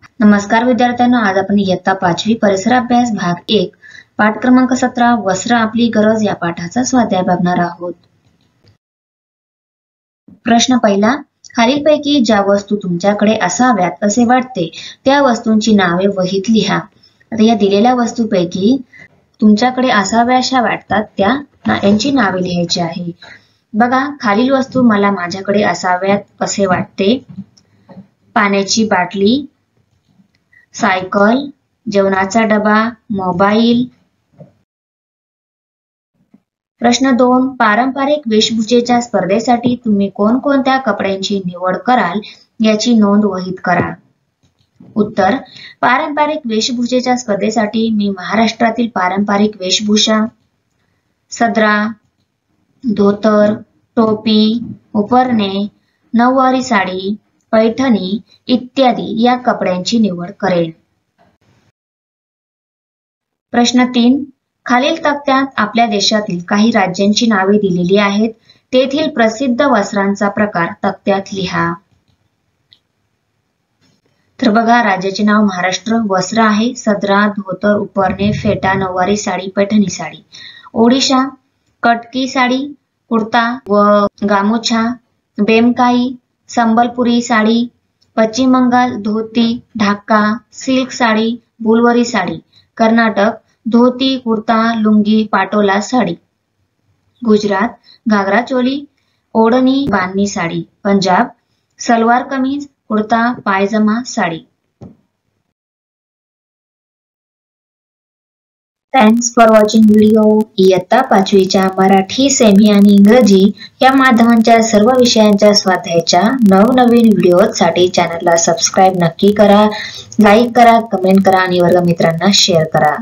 नमस्कार विद्यार्थ्यांनो, आज आपण इयत्ता 5वी परिसर अभ्यास भाग 1 पाठ क्रमांक 17 वस्त्र आपली गरज या पाठाचा स्वाध्याय बघणार आहोत। प्रश्न पहिला, खालीलपैकी ज्या वस्तू तुमच्याकडे असाव्यात असे वाटते त्या वस्तूंची नावे वहीत लिहा। आता या दिलेल्या वस्तूंपैकी तुमच्याकडे असाव्याशा वाटतात त्या यांची नावे लिहायची आहे। बघा, खालील वस्तू मला माझ्याकडे असाव्यात असे वाटते। पाण्याची बाटली, सायकल, जेवणाचा डबा, मोबाईल। प्रश्न 2, पारंपरिक वेशभूषेच्या स्पर्धेसाठी तुम्ही कोणकोणत्या कपड्यांची निवड कराल याची नोंद वहीत करा। उत्तर, पारंपरिक वेशभूषेच्या स्पर्धेसाठी मी महाराष्ट्रातील पारंपरिक वेशभूषा सदरा, धोतर, टोपी, उपरणे, नऊवारी साडी, पैठणी इत्यादी या कपड्यांची निवड करेल। प्रश्न 3, खालील तक्त्यात आपल्या देशातील काही राज्यांची नावे दिलेली आहेत। तेथील प्रसिद्ध वस्त्रांचा प्रकार तक्त्यात लिहा। तर बघा, राज्याचे नाव महाराष्ट्र, वस्त्र आहे सदरा, धोतर, उपरणे, फेटा, नऊवारी साडी, पैठणी साडी। ओडिशा, कटकी साडी, कुर्ता व गामोछा, बेमकाई, संबलपुरी साडी। पश्चिम बंगाल, धोती, ढाका, सिल्क साडी, बुलवरी sari. Karnataka, dhoti, kurta, lungi, Patola sari. Gujarat, ghagra choli, odhni, bandhani sari. Punjab, salwar kameez, kurta, pyjama sari. Thanks for watching video. इयत्ता 5वीच्या मराठी, सेमी आणि इंग्रजी या माध्यमांच्या सर्व विषयांच्या स्वाध्यायाच्या नवनवीन व्हिडिओसाठी चॅनलला सबस्क्राईब नक्की करा, लाईक करा, कमेंट करा आणि वर्गमित्रांना शेअर करा।